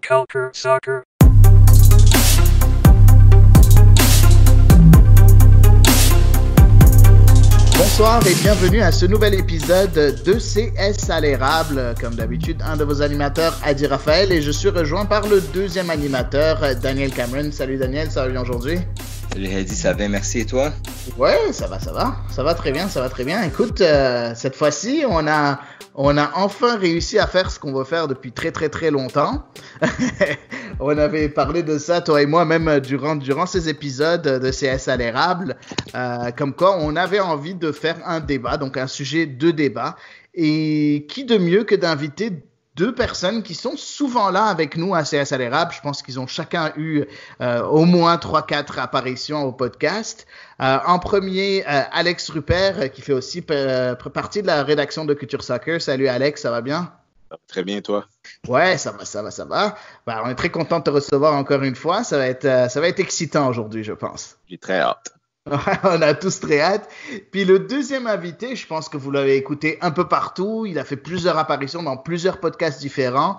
Culture Soccer. Bonsoir et bienvenue à ce nouvel épisode de CS à l'érable. Comme d'habitude, un de vos animateurs, Adi Raphaël, et je suis rejoint par le deuxième animateur, Daniel Cameron. Salut Daniel, ça va bien aujourd'hui? Salut Adi, ça va, merci, et toi? Ouais, ça va très bien. Écoute, cette fois-ci, on a enfin réussi à faire ce qu'on veut faire depuis très longtemps. On avait parlé de ça, toi et moi, même durant ces épisodes de CS à l'érable, comme quoi on avait envie de faire un débat, donc un sujet de débat. Et qui de mieux que d'inviter deux personnes qui sont souvent là avec nous à CS à l'érable. Je pense qu'ils ont chacun eu au moins 3-4 apparitions au podcast. En premier, Alex Rupert, qui fait aussi partie de la rédaction de Culture Soccer. Salut Alex, ça va bien? Très bien, toi? Ouais, ça va. Ben, on est très content de te recevoir encore une fois. Ça va être excitant aujourd'hui, je pense. J'ai très hâte. On a tous très hâte. Puis le deuxième invité, je pense que vous l'avez écouté un peu partout. Il a fait plusieurs apparitions dans plusieurs podcasts différents.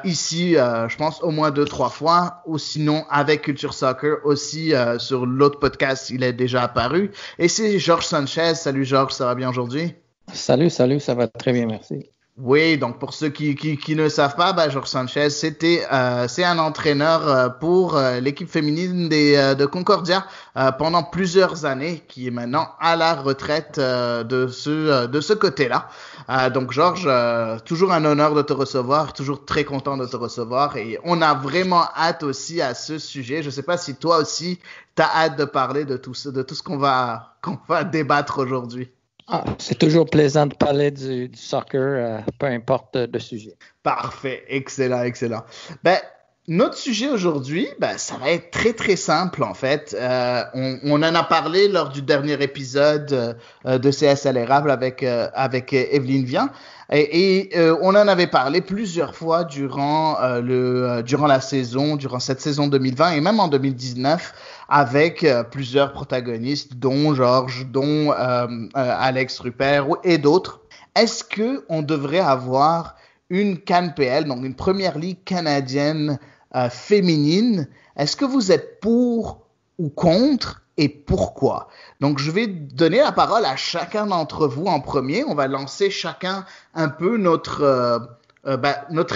Ici, je pense au moins 2-3 fois. Ou sinon, avec Culture Soccer, aussi sur l'autre podcast, il est déjà apparu. Et c'est Georges Sanchez. Salut Georges, ça va bien aujourd'hui? Salut, ça va très bien, merci. Oui, donc pour ceux qui ne savent pas, Georges Sanchez, c'est un entraîneur pour l'équipe féminine de Concordia pendant plusieurs années, qui est maintenant à la retraite de ce côté-là. Donc Georges, toujours un honneur de te recevoir, toujours très content de te recevoir, et on a vraiment hâte aussi à ce sujet. Je sais pas si toi aussi t'as hâte de parler de tout ce qu'on va débattre aujourd'hui. C'est toujours plaisant de parler du soccer, peu importe le sujet. Parfait, excellent. Notre sujet aujourd'hui, ça va être très simple en fait. On en a parlé lors du dernier épisode de CS à l'érable avec Evelyne Vian. Et on en avait parlé plusieurs fois durant la saison, durant cette saison 2020 et même en 2019 avec plusieurs protagonistes, dont Georges, dont Alex Rupert et d'autres. Est-ce que on devrait avoir une CanPL, donc une première ligue canadienne féminine? Est-ce que vous êtes pour ou contre et pourquoi? Donc, je vais donner la parole à chacun d'entre vous en premier. On va lancer chacun un peu notre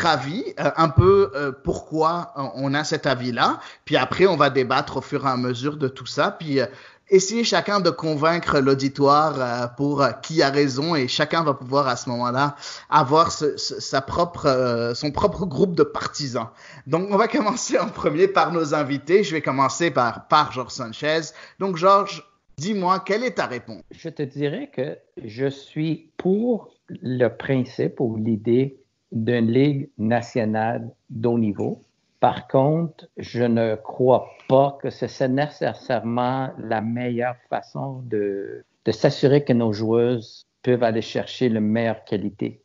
avis, un peu pourquoi on a cet avis-là. Puis après, on va débattre au fur et à mesure de tout ça. Puis essayer chacun de convaincre l'auditoire pour qui a raison, et chacun va pouvoir à ce moment-là avoir son propre groupe de partisans. Donc, on va commencer en premier par nos invités. Je vais commencer par Georges Sanchez. Donc, Georges, dis-moi, quelle est ta réponse? Je te dirais que je suis pour le principe ou l'idée d'une ligue nationale d'haut niveau. Par contre, je ne crois pas que c'est nécessairement la meilleure façon de s'assurer que nos joueuses peuvent aller chercher la meilleure qualité.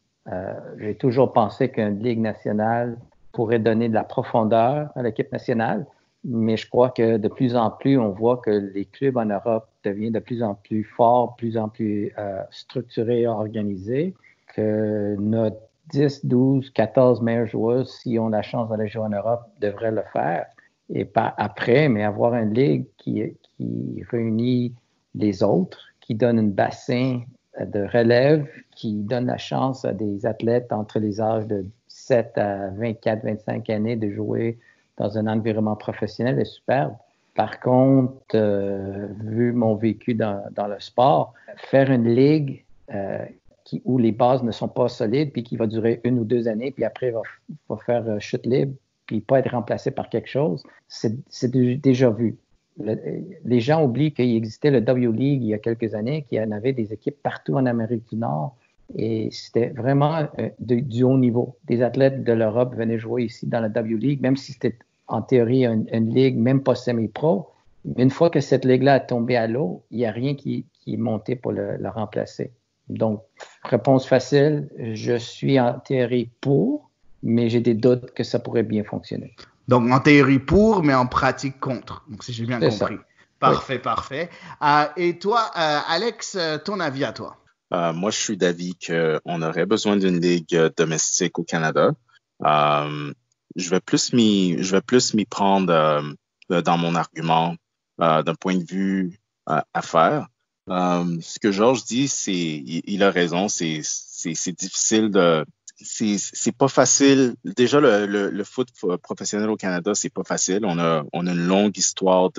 J'ai toujours pensé qu'une ligue nationale pourrait donner de la profondeur à l'équipe nationale, mais je crois que de plus en plus, on voit que les clubs en Europe deviennent de plus en plus forts, de plus en plus structurés et organisés, que notre 10, 12, 14 meilleures joueuses, si on a la chance d'aller jouer en Europe, devraient le faire. Et pas après, mais avoir une ligue qui réunit les autres, qui donne un bassin de relève, qui donne la chance à des athlètes entre les âges de 7 à 24, 25 années de jouer dans un environnement professionnel est superbe. Par contre, vu mon vécu dans le sport, faire une ligue où les bases ne sont pas solides, puis qui va durer 1 ou 2 années, puis après va faire chute libre, puis pas être remplacé par quelque chose, c'est déjà vu. Les gens oublient qu'il existait le W-League il y a quelques années, qu'il y en avait des équipes partout en Amérique du Nord, et c'était vraiment du haut niveau. Des athlètes de l'Europe venaient jouer ici dans la W-League, même si c'était en théorie une ligue même pas semi-pro. Une fois que cette ligue-là est tombée à l'eau, il n'y a rien qui est monté pour le remplacer. Donc, réponse facile, je suis en théorie pour, mais j'ai des doutes que ça pourrait bien fonctionner. Donc, en théorie pour, mais en pratique contre. Donc, si j'ai bien compris. Ça. Parfait. Et toi, Alex, ton avis à toi? Moi, je suis d'avis qu'on aurait besoin d'une ligue domestique au Canada. je vais plus m'y prendre dans mon argument d'un point de vue affaires. Ce que Georges dit, il a raison, c'est difficile c'est pas facile. Déjà, le foot professionnel au Canada, c'est pas facile. On a une longue histoire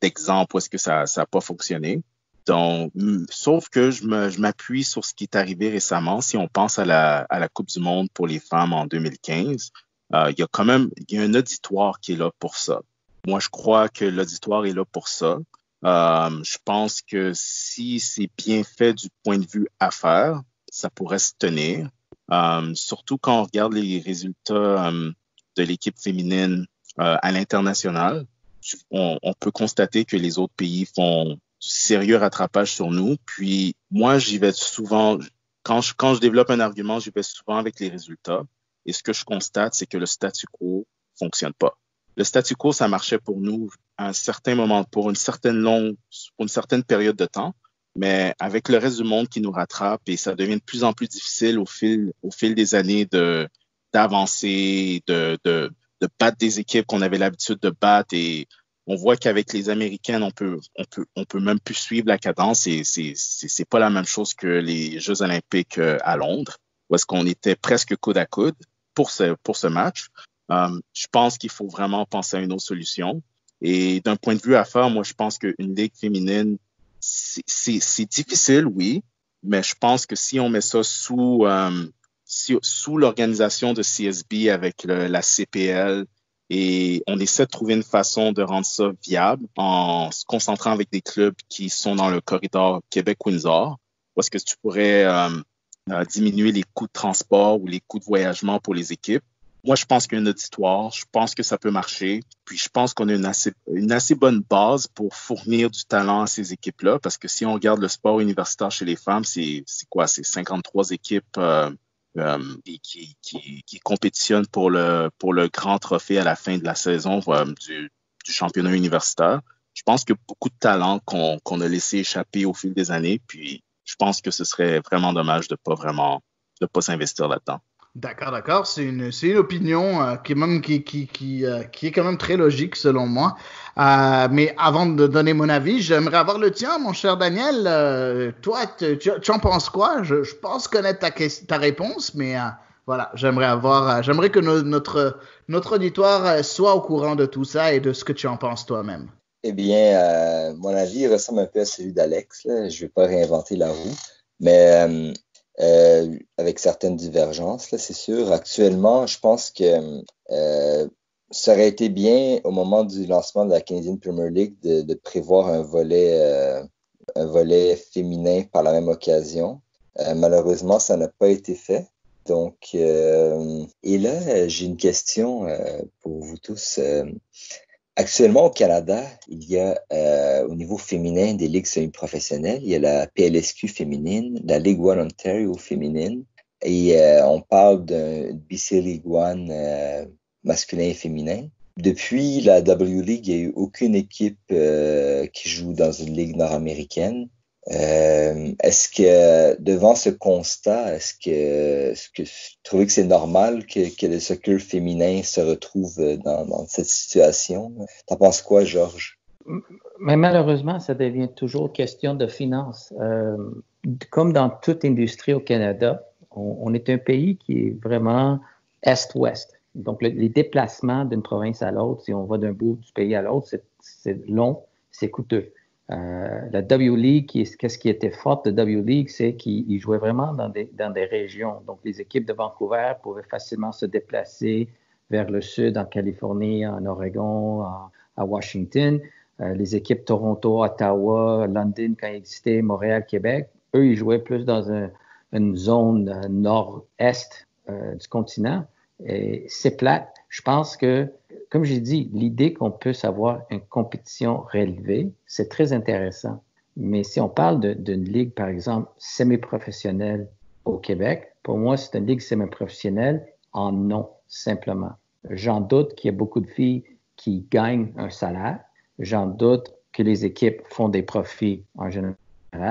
d'exemples où est-ce que ça a pas fonctionné. Donc, sauf que je m'appuie sur ce qui est arrivé récemment. Si on pense à la Coupe du Monde pour les femmes en 2015, il y a un auditoire qui est là pour ça. Moi, je crois que l'auditoire est là pour ça. Je pense que si c'est bien fait du point de vue affaires, ça pourrait se tenir. Surtout quand on regarde les résultats de l'équipe féminine à l'international, on peut constater que les autres pays font du sérieux rattrapage sur nous. Puis moi, j'y vais souvent, quand je développe un argument, j'y vais souvent avec les résultats. Et ce que je constate, c'est que le statu quo fonctionne pas. Le statu quo, ça marchait pour nous à un certain moment, pour une certaine période de temps. Mais avec le reste du monde qui nous rattrape et ça devient de plus en plus difficile au fil des années d'avancer, de battre des équipes qu'on avait l'habitude de battre et on voit qu'avec les Américaines, on peut même plus suivre la cadence et c'est pas la même chose que les Jeux Olympiques à Londres où est-ce qu'on était presque coude à coude pour ce match. Je pense qu'il faut vraiment penser à une autre solution. Et d'un point de vue affaires, moi, je pense qu'une ligue féminine, c'est difficile, oui, mais je pense que si on met ça sous l'organisation de CSB avec la CPL et on essaie de trouver une façon de rendre ça viable en se concentrant avec des clubs qui sont dans le corridor Québec-Windsor, parce que tu pourrais diminuer les coûts de transport ou les coûts de voyagement pour les équipes. Moi, je pense qu'il y a un auditoire, je pense que ça peut marcher, puis je pense qu'on a une assez bonne base pour fournir du talent à ces équipes-là, parce que si on regarde le sport universitaire chez les femmes, c'est quoi? C'est 53 équipes qui compétitionnent pour le grand trophée à la fin de la saison du championnat universitaire. Je pense qu'il y a beaucoup de talent qu'on a laissé échapper au fil des années, puis je pense que ce serait vraiment dommage de pas s'investir là-dedans. D'accord. C'est une opinion qui est quand même très logique selon moi. Mais avant de donner mon avis, j'aimerais avoir le tien, mon cher Daniel. Toi, tu en penses quoi? Je pense connaître ta réponse, mais voilà, j'aimerais que notre auditoire soit au courant de tout ça et de ce que tu en penses toi-même. Eh bien, mon avis ressemble un peu à celui d'Alex, là. Je ne vais pas réinventer la roue, mais avec certaines divergences, là, c'est sûr. Actuellement, je pense que ça aurait été bien au moment du lancement de la Canadian Premier League de prévoir un volet féminin par la même occasion. Malheureusement, ça n'a pas été fait. Donc, et là, j'ai une question pour vous tous. Actuellement, au Canada, il y a au niveau féminin des ligues semi-professionnelles. Il y a la PLSQ féminine, la Ligue 1 Ontario féminine, et on parle d'un BC League 1 masculin et féminin. Depuis la W League, il n'y a eu aucune équipe qui joue dans une ligue nord-américaine. Est-ce que, devant ce constat, est-ce que vous trouvez que c'est normal que le soccer féminin se retrouve dans cette situation? T'en penses quoi, Georges? Mais malheureusement, ça devient toujours question de finances. Comme dans toute industrie au Canada, on est un pays qui est vraiment est-ouest. Donc, les déplacements d'une province à l'autre, si on va d'un bout du pays à l'autre, c'est long, c'est coûteux. La W League, qu'est-ce qui était fort de W League, c'est qu'ils jouaient vraiment dans des régions. Donc, les équipes de Vancouver pouvaient facilement se déplacer vers le sud, en Californie, en Oregon, à Washington. Les équipes Toronto, Ottawa, London, quand il existait, Montréal, Québec, eux, ils jouaient plus dans une zone nord-est du continent. Et c'est plate. Je pense que, comme j'ai dit, l'idée qu'on puisse avoir une compétition relevée, c'est très intéressant. Mais si on parle d'une ligue, par exemple, semi-professionnelle au Québec, pour moi, c'est une ligue semi-professionnelle en nom, simplement. J'en doute qu'il y a beaucoup de filles qui gagnent un salaire. J'en doute que les équipes font des profits en général.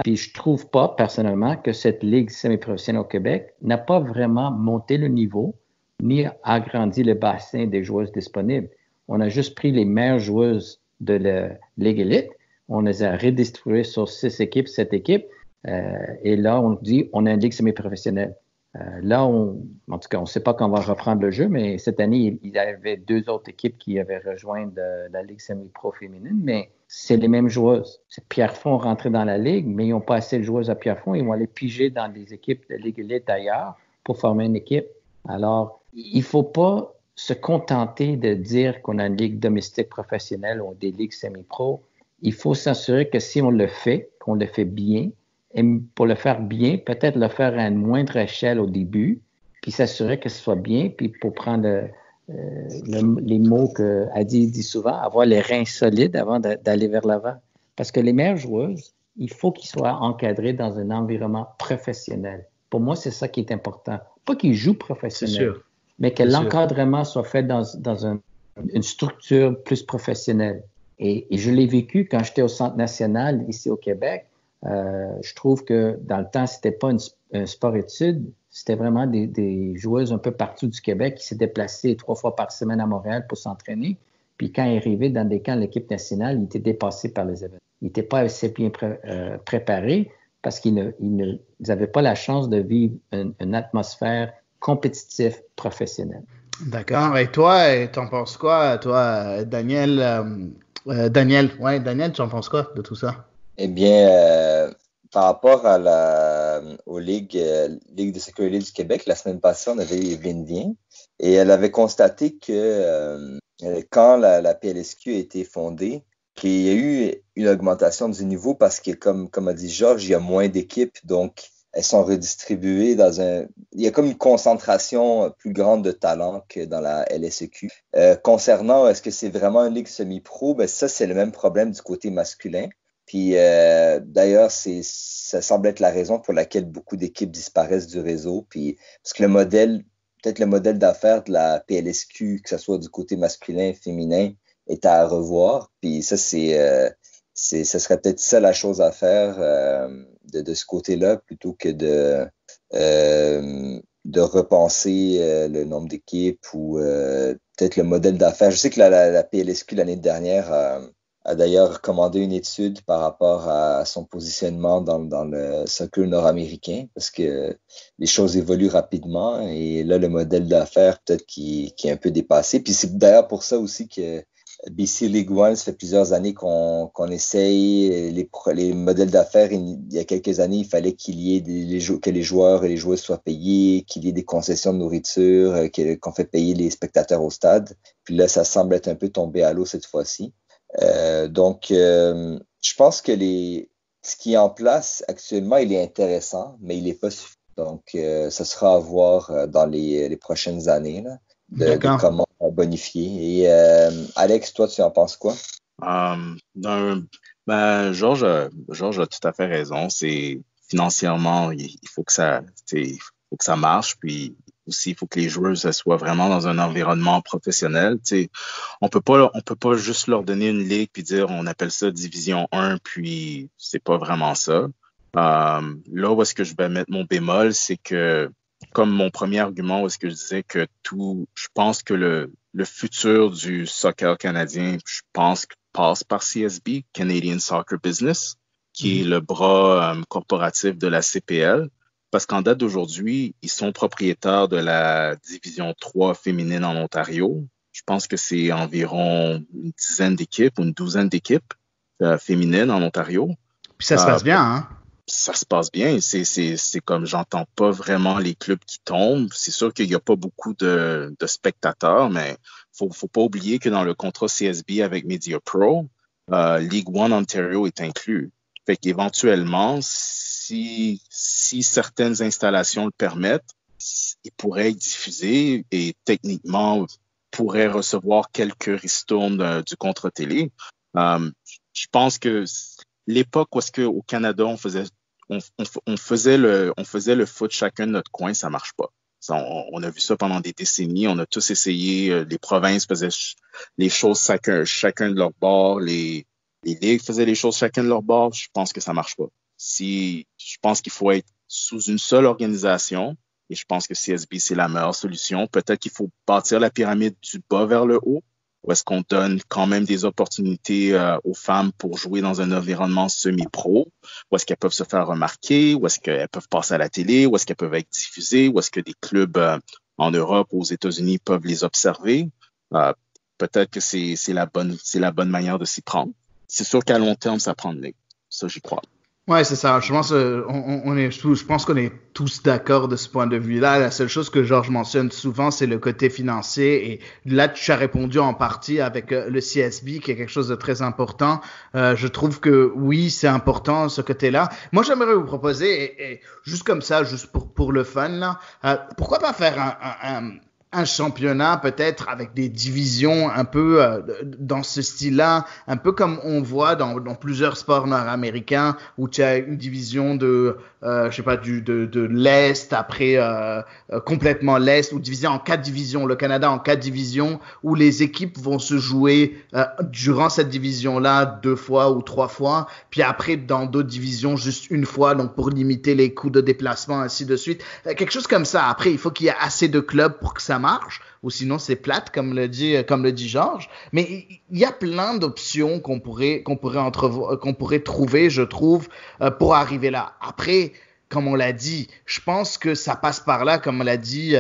Puis je trouve pas, personnellement, que cette ligue semi-professionnelle au Québec n'a pas vraiment monté le niveau ni agrandi le bassin des joueuses disponibles. On a juste pris les meilleures joueuses de la Ligue élite, on les a redistribuées sur 6 équipes, 7 équipes, et là, on dit on a une ligue semi-professionnelle. En tout cas, on ne sait pas quand on va reprendre le jeu, mais cette année, il y avait 2 autres équipes qui avaient rejoint la Ligue semi-pro féminine, mais c'est les mêmes joueuses. C'est Pierrefonds rentré dans la Ligue, mais ils n'ont pas assez de joueuses à Pierrefonds. Ils vont aller piger dans des équipes de Ligue élite ailleurs pour former une équipe. Alors, il ne faut pas se contenter de dire qu'on a une ligue domestique professionnelle ou des ligues semi-pro. Il faut s'assurer que si on le fait, qu'on le fait bien, et pour le faire bien, peut-être le faire à une moindre échelle au début, puis s'assurer que ce soit bien, puis pour prendre les mots que Adi dit souvent, avoir les reins solides avant d'aller vers l'avant. Parce que les meilleures joueuses, il faut qu'ils soient encadrés dans un environnement professionnel. Pour moi, c'est ça qui est important. Pas qu'ils jouent professionnel, mais que l'encadrement soit fait dans une structure plus professionnelle. Et je l'ai vécu quand j'étais au Centre national ici au Québec. Je trouve que dans le temps, c'était pas un sport-études, c'était vraiment des joueuses un peu partout du Québec qui s'est déplacées 3 fois par semaine à Montréal pour s'entraîner. Puis quand ils arrivaient dans des camps de l'équipe nationale, ils étaient dépassés par les événements. Ils n'étaient pas assez bien préparés parce qu'ils n'avaient pas la chance de vivre une atmosphère compétitive professionnelle. D'accord. Et toi, t'en penses quoi, toi, Daniel? Daniel, tu en penses quoi de tout ça? Eh bien, par rapport aux ligues de sécurité du Québec, la semaine passée, on avait eu Evelyne Vien et elle avait constaté que quand la PLSQ a été fondée, qu'il y a eu une augmentation du niveau parce que, comme a dit Georges, il y a moins d'équipes, donc elles sont redistribuées il y a comme une concentration plus grande de talents que dans la LSEQ. Concernant est-ce que c'est vraiment une ligue semi-pro, ben ça, c'est le même problème du côté masculin. Puis d'ailleurs, ça semble être la raison pour laquelle beaucoup d'équipes disparaissent du réseau. Puis parce que peut-être le modèle d'affaires de la PLSQ, que ce soit du côté masculin et féminin, est à revoir. Puis ça, ce serait peut-être ça la chose à faire de ce côté-là, plutôt que de repenser le nombre d'équipes ou peut-être le modèle d'affaires. Je sais que la PLSQ l'année dernière a d'ailleurs commandé une étude par rapport à son positionnement dans le soccer nord-américain, parce que les choses évoluent rapidement et là, le modèle d'affaires peut-être qui est un peu dépassé. Puis c'est d'ailleurs pour ça aussi que BC League One, ça fait plusieurs années qu'on essaye les modèles d'affaires. Il y a quelques années, il fallait qu'il y ait que les joueurs et les joueuses soient payés, qu'il y ait des concessions de nourriture, qu'on fait payer les spectateurs au stade. Puis là, ça semble être un peu tombé à l'eau cette fois-ci. Donc, je pense que ce qui est en place actuellement, il est intéressant, mais il n'est pas suffisant. Donc, ça sera à voir dans les prochaines années là, de comment bonifier. Et Alex, toi, tu en penses quoi? Georges a tout à fait raison. C'est financièrement, il faut que ça marche, puis aussi il faut que les joueuses soient vraiment dans un environnement professionnel. On peut pas juste leur donner une ligue puis dire on appelle ça division 1, puis c'est pas vraiment ça. Là où est-ce que je vais mettre mon bémol, c'est que comme mon premier argument où est-ce que je disais que je pense que le futur du soccer canadien, je pense, passe par CSB, Canadian Soccer Business, qui est le bras corporatif de la CPL. Parce qu'en date d'aujourd'hui, ils sont propriétaires de la division 3 féminine en Ontario. Je pense que c'est environ une dizaine d'équipes ou une douzaine d'équipes féminines en Ontario. Puis ça se passe bien, hein? Ça se passe bien. C'est comme j'entends pas vraiment les clubs qui tombent. C'est sûr qu'il n'y a pas beaucoup de spectateurs, mais faut pas oublier que dans le contrat CSB avec Media Pro, League One Ontario est inclus. Fait qu'éventuellement, si certaines installations le permettent, il pourrait être diffusé et techniquement pourrait recevoir quelques ristournes du contrat télé. Je pense que l'époque où est-ce qu'au Canada, on faisait le foot chacun de notre coin, ça marche pas. On a vu ça pendant des décennies. On a tous essayé. Les provinces faisaient les choses chacun de leur bord. Les ligues faisaient les choses chacun de leur bord. Je pense que ça marche pas. Je pense qu'il faut être sous une seule organisation Et je pense que CSB, c'est la meilleure solution. Peut-être qu'il faut bâtir la pyramide du bas vers le haut, ou est-ce qu'on donne quand même des opportunités aux femmes pour jouer dans un environnement semi-pro, où est-ce qu'elles peuvent se faire remarquer, où est-ce qu'elles peuvent passer à la télé, où est-ce qu'elles peuvent être diffusées, où est-ce que des clubs en Europe ou aux États-Unis peuvent les observer. Peut-être que c'est la bonne manière de s'y prendre. C'est sûr qu'à long terme, ça prend de ligue. Ça, j'y crois. Ouais, c'est ça. Je pense, je pense qu'on est tous d'accord de ce point de vue-là. La seule chose que Georges mentionne souvent, c'est le côté financier. Et là, tu as répondu en partie avec le CSB, qui est quelque chose de très important. Je trouve que oui, c'est important ce côté-là. Moi, j'aimerais vous proposer, et juste comme ça, juste pour le fun, là, pourquoi pas faire un championnat peut-être avec des divisions un peu dans ce style-là, un peu comme on voit dans plusieurs sports nord-américains où tu as une division de je sais pas de l'Est, après complètement l'Est, ou divisé en 4 divisions, le Canada en 4 divisions, où les équipes vont se jouer durant cette division-là 2 fois ou 3 fois, puis après dans d'autres divisions juste une fois, donc pour limiter les coûts de déplacement, ainsi de suite. Quelque chose comme ça. Après, il faut qu'il y ait assez de clubs pour que ça marche, ou sinon c'est plate, comme le dit Georges. Mais il y a plein d'options qu'on pourrait trouver, je trouve, pour arriver là. Après, comme on l'a dit, je pense que ça passe par là, comme l'a dit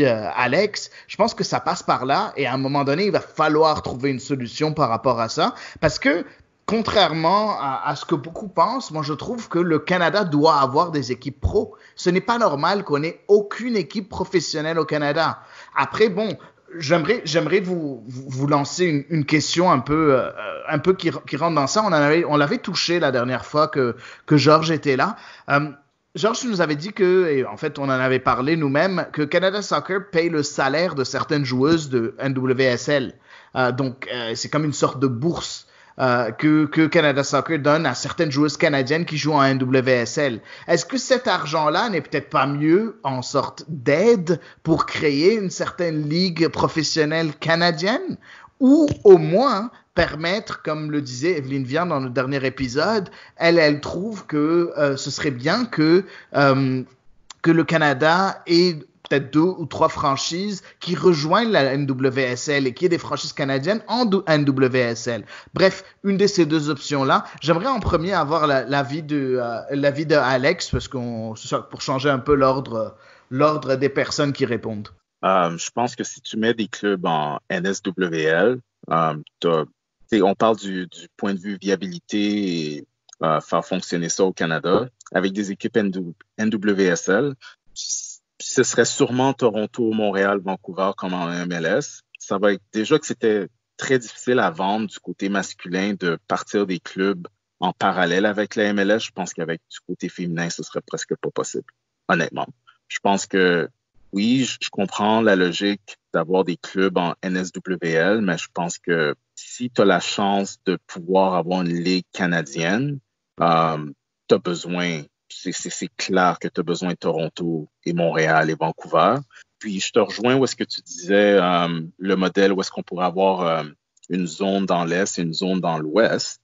Alex. Je pense que ça passe par là, et à un moment donné, il va falloir trouver une solution par rapport à ça, parce que contrairement à ce que beaucoup pensent, moi je trouve que le Canada doit avoir des équipes pro. Ce n'est pas normal qu'on ait aucune équipe professionnelle au Canada. Après, bon, j'aimerais vous lancer une question un peu qui rentre dans ça. On l'avait touché la dernière fois que Georges était là. Georges nous avait dit que, et en fait on en avait parlé nous-mêmes, que Canada Soccer paye le salaire de certaines joueuses de NWSL. Donc c'est comme une sorte de bourse que Canada Soccer donne à certaines joueuses canadiennes qui jouent en NWSL. Est-ce que cet argent-là n'est peut-être pas mieux en sorte d'aide pour créer une certaine ligue professionnelle canadienne, ou au moins permettre, comme le disait Evelyne Vian dans le dernier épisode, elle trouve que ce serait bien que le Canada ait peut-être 2 ou 3 franchises qui rejoignent la NWSL et qui est des franchises canadiennes en NWSL. Bref, une de ces deux options-là. J'aimerais en premier avoir l'avis de Alex, parce pour changer un peu l'ordre des personnes qui répondent. Je pense que si tu mets des clubs en NSWL, on parle du point de vue viabilité et faire fonctionner ça au Canada. Avec des équipes NWSL, ce serait sûrement Toronto, Montréal, Vancouver comme en MLS. Ça va être déjà que c'était très difficile à vendre du côté masculin de partir des clubs en parallèle avec la MLS. Je pense qu'avec du côté féminin, ce serait presque pas possible, honnêtement. Je pense que oui, je comprends la logique d'avoir des clubs en NSWL, mais je pense que si tu as la chance de pouvoir avoir une ligue canadienne, tu as besoin, c'est clair que tu as besoin de Toronto et Montréal et Vancouver. Puis je te rejoins où est-ce que tu disais le modèle où est-ce qu'on pourrait avoir une zone dans l'Est et une zone dans l'Ouest.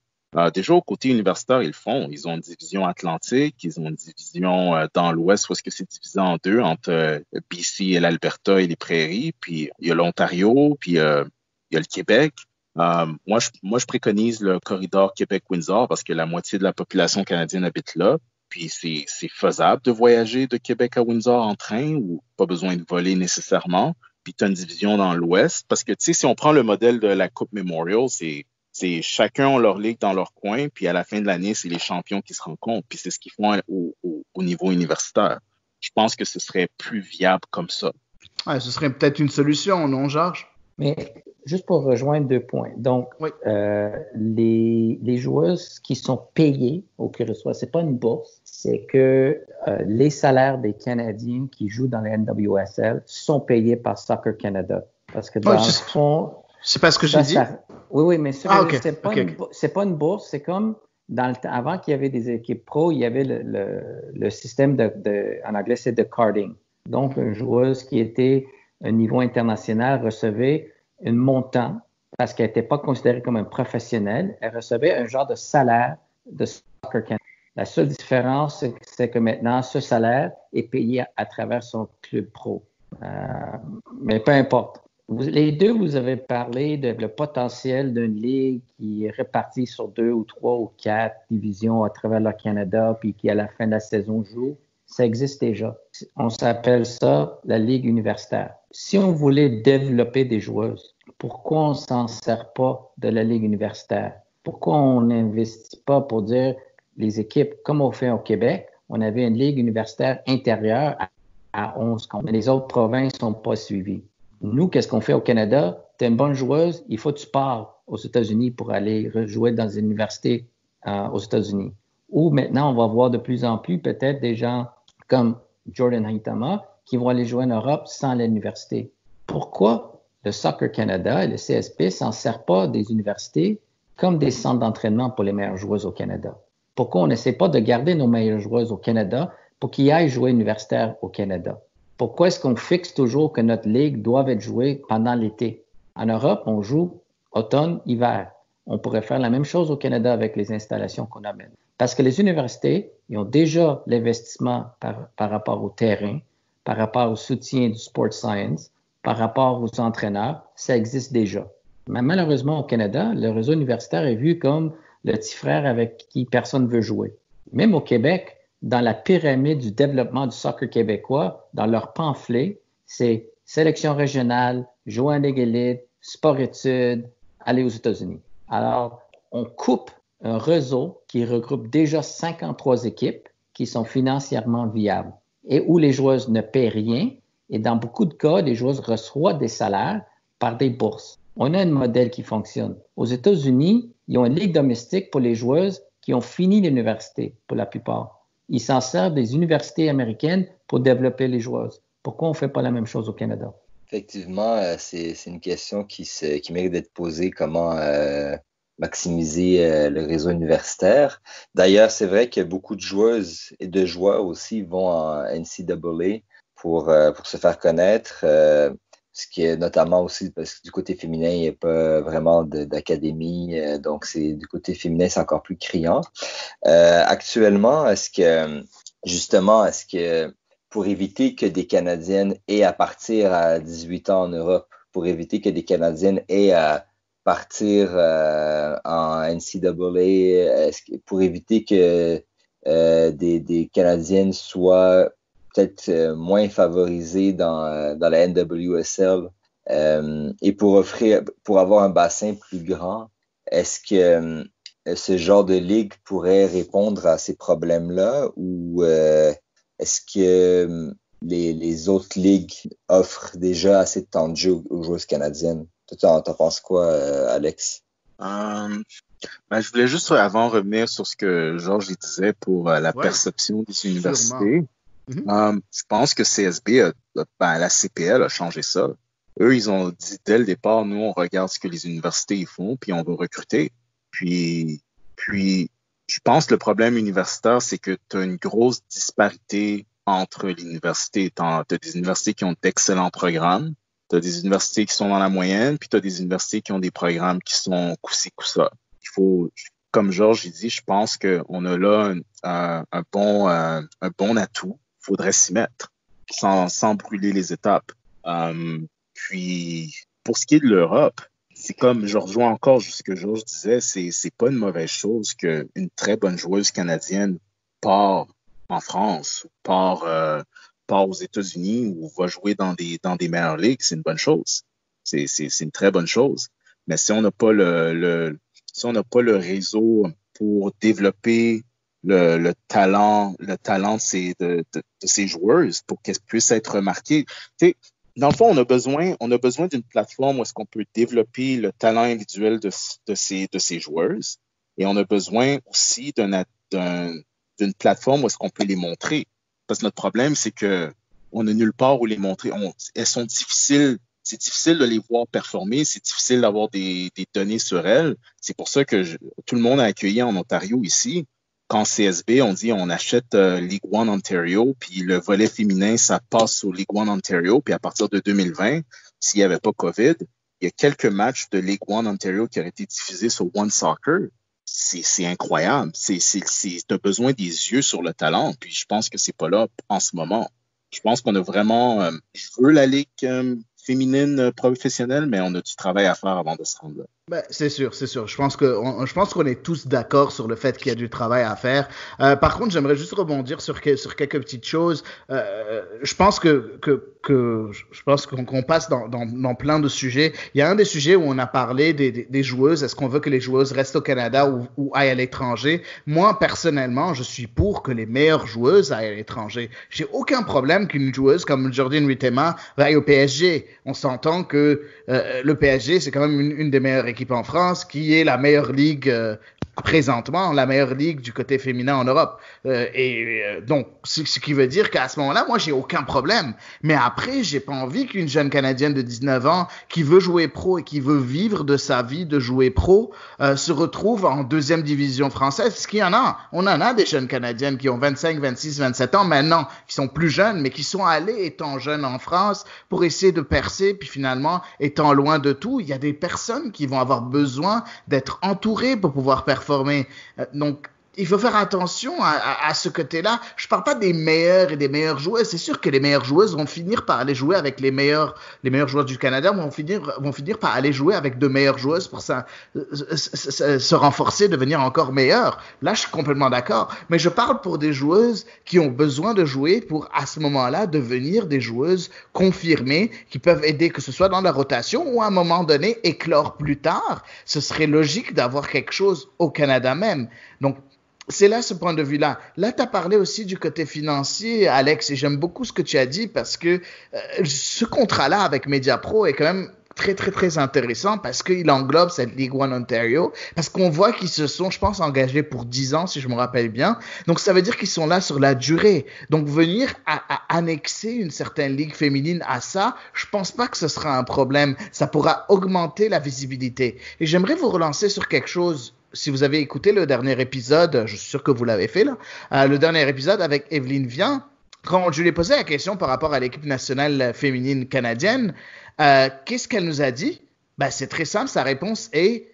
Déjà, au côté universitaire, ils le font. Ils ont une division atlantique, ils ont une division dans l'Ouest où est-ce que c'est divisé en deux, entre BC et l'Alberta et les prairies. Puis il y a l'Ontario, puis il y a le Québec. Moi, je préconise le corridor Québec-Windsor parce que la moitié de la population canadienne habite là. Puis c'est faisable de voyager de Québec à Windsor en train ou pas besoin de voler nécessairement. Puis tu as une division dans l'Ouest parce que, tu sais, si on prend le modèle de la Coupe Memorial, c'est chacun a leur ligue dans leur coin, puis à la fin de l'année, c'est les champions qui se rencontrent, puis c'est ce qu'ils font au niveau universitaire. Je pense que ce serait plus viable comme ça. Ouais, ce serait peut-être une solution, non, Georges? Mais juste pour rejoindre 2 points. Donc, oui. Les joueuses qui sont payées au qui reçoivent, c'est pas une bourse, c'est que les salaires des Canadiens qui jouent dans la NWSL sont payés par Soccer Canada. Parce que dans le fond... C'est pas ce que j'ai dit? Oui, mais c'est pas une bourse, c'est comme avant qu'il y avait des équipes pro, il y avait le système en anglais, c'est de carding. Donc, une joueuse qui était un niveau international recevait un montant parce qu'elle n'était pas considérée comme un professionnel. Elle recevait un genre de salaire de Soccer Canada. La seule différence, c'est que maintenant, ce salaire est payé à travers son club pro. Mais peu importe. Les deux, vous avez parlé de le potentiel d'une ligue qui est répartie sur 2 ou 3 ou 4 divisions à travers le Canada, puis qui, à la fin de la saison, joue. Ça existe déjà. On s'appelle ça la ligue universitaire. Si on voulait développer des joueuses, pourquoi on ne s'en sert pas de la ligue universitaire? Pourquoi on n'investit pas pour dire les équipes, comme on fait au Québec, on avait une ligue universitaire intérieure à 11 comptes. Les autres provinces ne sont pas suivies. Nous, qu'est-ce qu'on fait au Canada? Tu es une bonne joueuse, il faut que tu pars aux États-Unis pour aller jouer dans une université aux États-Unis. Ou maintenant, on va voir de plus en plus peut-être des gens comme Jordan Haitama qui vont aller jouer en Europe sans l'université. Pourquoi le Soccer Canada et le CSP ne s'en servent pas des universités comme des centres d'entraînement pour les meilleures joueuses au Canada? Pourquoi on n'essaie pas de garder nos meilleures joueuses au Canada pour qu'ils aillent jouer universitaire au Canada? Pourquoi est-ce qu'on fixe toujours que notre ligue doit être jouée pendant l'été? En Europe, on joue automne, hiver. On pourrait faire la même chose au Canada avec les installations qu'on amène. Parce que les universités, ils ont déjà l'investissement par rapport au terrain, par rapport au soutien du sport science, par rapport aux entraîneurs, ça existe déjà. Mais malheureusement, au Canada, le réseau universitaire est vu comme le petit frère avec qui personne ne veut jouer. Même au Québec, dans la pyramide du développement du soccer québécois, dans leur pamphlet, c'est sélection régionale, jouer en Ligue élite, sport-études, aller aux États-Unis. Alors, on coupe un réseau qui regroupe déjà 53 équipes qui sont financièrement viables et où les joueuses ne paient rien. Et dans beaucoup de cas, les joueuses reçoivent des salaires par des bourses. On a un modèle qui fonctionne. Aux États-Unis, ils ont une ligue domestique pour les joueuses qui ont fini l'université, pour la plupart. Ils s'en servent des universités américaines pour développer les joueuses. Pourquoi on ne fait pas la même chose au Canada? Effectivement, c'est une question qui mérite d'être posée. Comment maximiser le réseau universitaire? D'ailleurs, c'est vrai que beaucoup de joueuses et de joueurs aussi vont en NCAA pour se faire connaître. Ce qui est notamment aussi parce que du côté féminin, il n'y a pas vraiment d'académie. Donc, du côté féminin, c'est encore plus criant. Actuellement, est-ce que pour éviter que des Canadiennes aient à partir à 18 ans en Europe, pour éviter que des Canadiennes aient à partir en NCAA, pour éviter que des Canadiennes soient peut-être moins favorisées dans la NWSL et pour avoir un bassin plus grand, est-ce que ce genre de ligue pourrait répondre à ces problèmes-là ou est-ce que les autres ligues offrent déjà assez de temps de jeu aux joueuses canadiennes? Toi, t'en penses quoi, Alex? Je voulais juste avant revenir sur ce que Georges disait pour la perception des universités. Je pense que CSB, la CPL a changé ça. Eux, ils ont dit dès le départ, nous, on regarde ce que les universités ils font, puis on va recruter. Puis, je pense que le problème universitaire, c'est que tu as une grosse disparité entre les universités. Tu as des universités qui ont d'excellents programmes, tu as des universités qui sont dans la moyenne, puis tu as des universités qui ont des programmes qui sont coup-ci, coup-ça. Il faut, comme Georges dit, je pense qu'on a là un bon atout. Il faudrait s'y mettre sans brûler les étapes. Puis, pour ce qui est de l'Europe, c'est comme, je rejoins encore ce que Georges disait, c'est pas une mauvaise chose qu'une très bonne joueuse canadienne part en France, part aux États-Unis ou va jouer dans des meilleures ligues, c'est une bonne chose. C'est une très bonne chose. Mais si on n'a pas le réseau pour développer le talent de ces joueuses pour qu'elles puissent être remarquées, tu sais, dans le fond, on a besoin d'une plateforme où est-ce qu'on peut développer le talent individuel de ces joueuses, et on a besoin aussi d'une plateforme où est-ce qu'on peut les montrer. Parce que notre problème, c'est que on n'a nulle part où les montrer. Elles sont difficiles. C'est difficile de les voir performer. C'est difficile d'avoir des données sur elles. C'est pour ça que tout le monde a accueilli en Ontario ici. Quand CSB, on dit on achète League One Ontario, puis le volet féminin, ça passe au League One Ontario, puis à partir de 2020, s'il n'y avait pas COVID, il y a quelques matchs de League One Ontario qui auraient été diffusés sur One Soccer. c'est incroyable. T'as besoin des yeux sur le talent, puis je pense que c'est pas là en ce moment. Je pense qu'on a vraiment, je veux la ligue féminine professionnelle, mais on a du travail à faire avant de se rendre là. Ben, c'est sûr, c'est sûr. Je pense qu'on est tous d'accord sur le fait qu'il y a du travail à faire. Par contre, j'aimerais juste rebondir sur quelques petites choses. Je pense qu'on passe dans plein de sujets. Il y a un des sujets où on a parlé des joueuses. Est-ce qu'on veut que les joueuses restent au Canada ou aillent à l'étranger? Moi, personnellement, je suis pour que les meilleures joueuses aillent à l'étranger. J'ai aucun problème qu'une joueuse comme Jordyn Huitema aille au PSG. On s'entend que le PSG, c'est quand même une des meilleures équipe en France, qui est la meilleure ligue présentement, la meilleure ligue du côté féminin en Europe. Donc, ce qui veut dire qu'à ce moment-là, moi, j'ai aucun problème. Mais après, j'ai pas envie qu'une jeune Canadienne de 19 ans qui veut jouer pro et qui veut vivre de sa vie de jouer pro se retrouve en deuxième division française. Parce qu'il y en a. On en a des jeunes Canadiennes qui ont 25, 26, 27 ans maintenant, qui sont plus jeunes, mais qui sont allées étant jeunes en France pour essayer de percer, puis finalement, étant loin de tout, il y a des personnes qui vont avoir besoin d'être entourées pour pouvoir performer. Donc, il faut faire attention à ce côté-là. Je parle pas des meilleurs et des meilleures joueuses. C'est sûr que les meilleures joueuses vont finir par aller jouer avec les meilleurs joueurs du Canada vont finir par aller jouer avec de meilleures joueuses pour se renforcer, devenir encore meilleures. Là, je suis complètement d'accord. Mais je parle pour des joueuses qui ont besoin de jouer pour, à ce moment-là, devenir des joueuses confirmées qui peuvent aider, que ce soit dans la rotation ou à un moment donné, éclore plus tard. Ce serait logique d'avoir quelque chose au Canada même. Donc, c'est là ce point de vue-là. Là, tu as parlé aussi du côté financier, Alex, et j'aime beaucoup ce que tu as dit parce que ce contrat-là avec Mediapro est quand même très, très, très intéressant parce qu'il englobe cette Ligue 1 Ontario, parce qu'on voit qu'ils se sont, je pense, engagés pour 10 ans, si je me rappelle bien. Donc, ça veut dire qu'ils sont là sur la durée. Donc, venir à annexer une certaine ligue féminine à ça, je pense pas que ce sera un problème. Ça pourra augmenter la visibilité. Et j'aimerais vous relancer sur quelque chose. Si vous avez écouté le dernier épisode, je suis sûr que vous l'avez fait là, le dernier épisode avec Evelyne Vian, quand je lui ai posé la question par rapport à l'équipe nationale féminine canadienne, qu'est-ce qu'elle nous a dit? Ben, c'est très simple, sa réponse est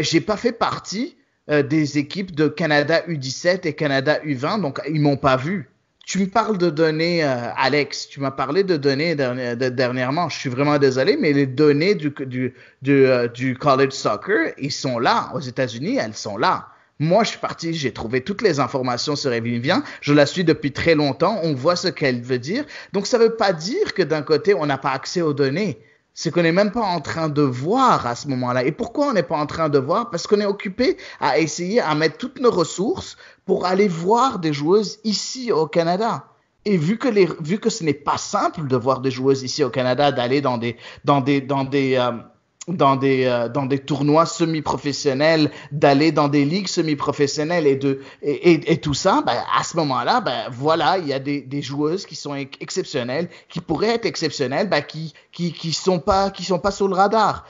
j'ai pas fait partie des équipes de Canada U17 et Canada U20, donc ils m'ont pas vu. Tu me parles de données, Alex. Tu m'as parlé de données dernièrement. Je suis vraiment désolé, mais les données du college soccer, ils sont là. Aux États-Unis, elles sont là. Moi, je suis parti, j'ai trouvé toutes les informations sur Evelyne Vian. Je la suis depuis très longtemps. On voit ce qu'elle veut dire. Donc, ça ne veut pas dire que d'un côté, on n'a pas accès aux données. C'est qu'on n'est même pas en train de voir à ce moment-là. Et pourquoi on n'est pas en train de voir? Parce qu'on est occupé à essayer à mettre toutes nos ressources pour aller voir des joueuses ici au Canada. Et vu que ce n'est pas simple de voir des joueuses ici au Canada, d'aller dans des tournois semi-professionnels, d'aller dans des ligues semi-professionnelles et tout ça, à ce moment-là, voilà, il y a des joueuses qui sont exceptionnelles, qui pourraient être exceptionnelles, qui sont pas sur le radar.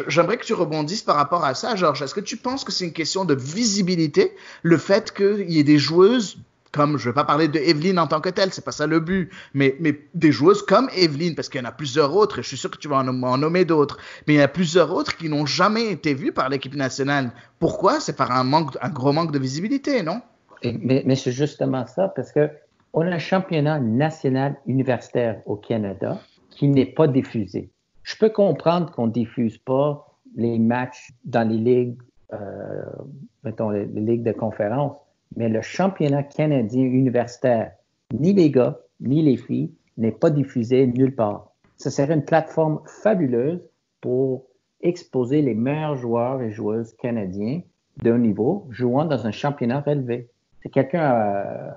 J'aimerais que tu rebondisses par rapport à ça, Georges. Est-ce que tu penses que c'est une question de visibilité, le fait qu'il y ait des joueuses comme, je ne vais pas parler de Evelyne en tant que telle, c'est pas ça le but, mais des joueuses comme Evelyne, parce qu'il y en a plusieurs autres, et je suis sûr que tu vas en nommer d'autres, mais il y en a plusieurs autres qui n'ont jamais été vues par l'équipe nationale. Pourquoi? C'est par un gros manque de visibilité, non? Mais c'est justement ça, parce que on a un championnat national universitaire au Canada qui n'est pas diffusé. Je peux comprendre qu'on ne diffuse pas les matchs dans les ligues, mettons les ligues de conférence, mais le championnat canadien universitaire, ni les gars, ni les filles, n'est pas diffusé nulle part. Ce serait une plateforme fabuleuse pour exposer les meilleurs joueurs et joueuses canadiens de haut niveau jouant dans un championnat relevé. Quelqu'un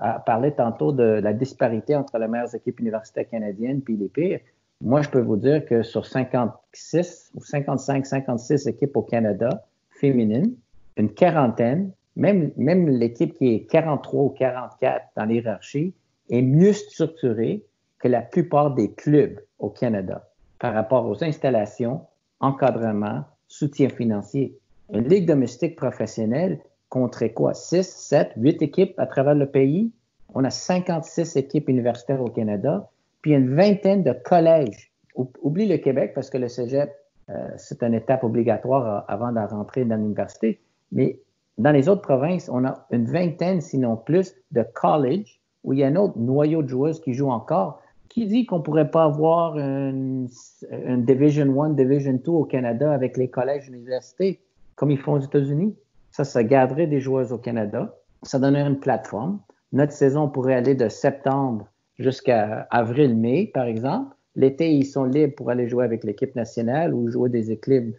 a parlé tantôt de la disparité entre les meilleures équipes universitaires canadiennes et les pires. Moi, je peux vous dire que sur 56 ou 55, 56 équipes au Canada féminines, une quarantaine, même l'équipe qui est 43 ou 44 dans l'hierarchie est mieux structurée que la plupart des clubs au Canada par rapport aux installations, encadrement, soutien financier. Une ligue domestique professionnelle compterait quoi? 6, 7, 8 équipes à travers le pays. On a 56 équipes universitaires au Canada, puis une vingtaine de collèges. Oublie le Québec parce que le cégep, c'est une étape obligatoire avant de rentrer dans l'université. Mais Dans les autres provinces, on a une vingtaine, sinon plus, de college où il y a un autre noyau de joueuses qui jouent encore. Qui dit qu'on ne pourrait pas avoir une Division 1, Division 2 au Canada avec les collèges et universités, comme ils font aux États-Unis? Ça garderait des joueuses au Canada. Ça donnerait une plateforme. Notre saison pourrait aller de septembre jusqu'à avril-mai, par exemple. L'été, ils sont libres pour aller jouer avec l'équipe nationale ou jouer des équipes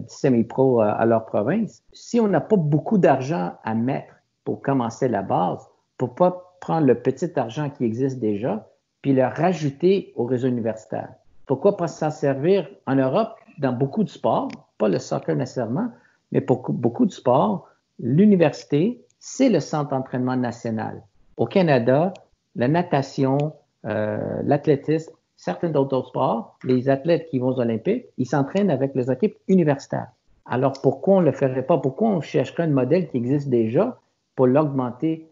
semi-pro à leur province. Si on n'a pas beaucoup d'argent à mettre pour commencer la base, pour pas prendre le petit argent qui existe déjà, puis le rajouter au réseau universitaire. Pourquoi pas s'en servir en Europe dans beaucoup de sports, pas le soccer nécessairement, mais pour beaucoup de sports, l'université, c'est le centre d'entraînement national. Au Canada, la natation, l'athlétisme, certains d'autres sports, les athlètes qui vont aux Olympiques, ils s'entraînent avec les équipes universitaires. Alors, pourquoi on ne le ferait pas? Pourquoi on chercherait un modèle qui existe déjà pour l'augmenter?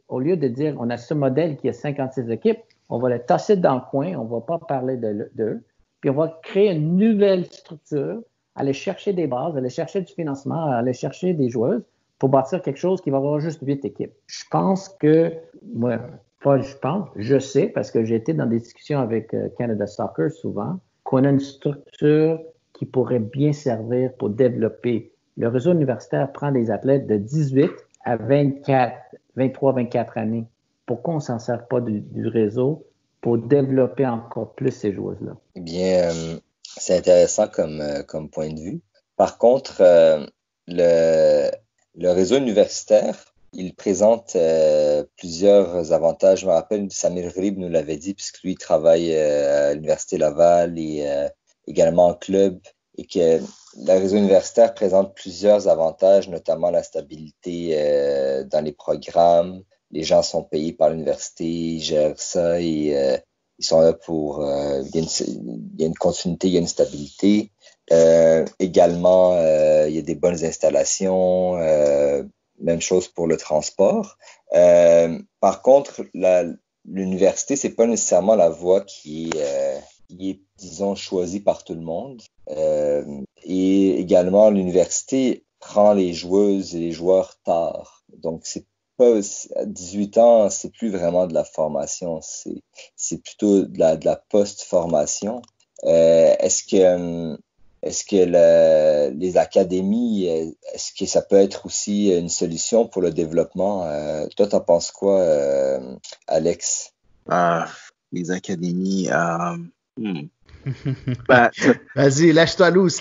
Au lieu de dire, on a ce modèle qui a 56 équipes, on va le tasser dans le coin, on ne va pas parler d'eux, puis on va créer une nouvelle structure, aller chercher des bases, aller chercher du financement, aller chercher des joueuses pour bâtir quelque chose qui va avoir juste 8 équipes. Je pense que, je sais, parce que j'ai été dans des discussions avec Canada Soccer souvent, qu'on a une structure qui pourrait bien servir pour développer. Le réseau universitaire prend des athlètes de 18 à 23, 24 années. Pourquoi on ne s'en sert pas du réseau pour développer encore plus ces joueuses-là? Eh bien, c'est intéressant comme point de vue. Par contre, le réseau universitaire, il présente plusieurs avantages. Je me rappelle, Samir Rib nous l'avait dit, puisque lui travaille à l'Université Laval et également en club, et que le réseau universitaire présente plusieurs avantages, notamment la stabilité dans les programmes. Les gens sont payés par l'université, ils gèrent ça et ils sont là pour... il y a une continuité, il y a une stabilité. Également, il y a des bonnes installations, même chose pour le transport. Par contre, l'université, c'est pas nécessairement la voie qui est, disons, choisie par tout le monde. Et également, l'université prend les joueuses et les joueurs tard. Donc, c'est pas, à 18 ans, c'est plus vraiment de la formation, c'est plutôt de la post-formation. Est-ce que les académies, est-ce que ça peut être aussi une solution pour le développement? Toi, t'en penses quoi, Alex? Les académies, Vas-y, lâche-toi loose.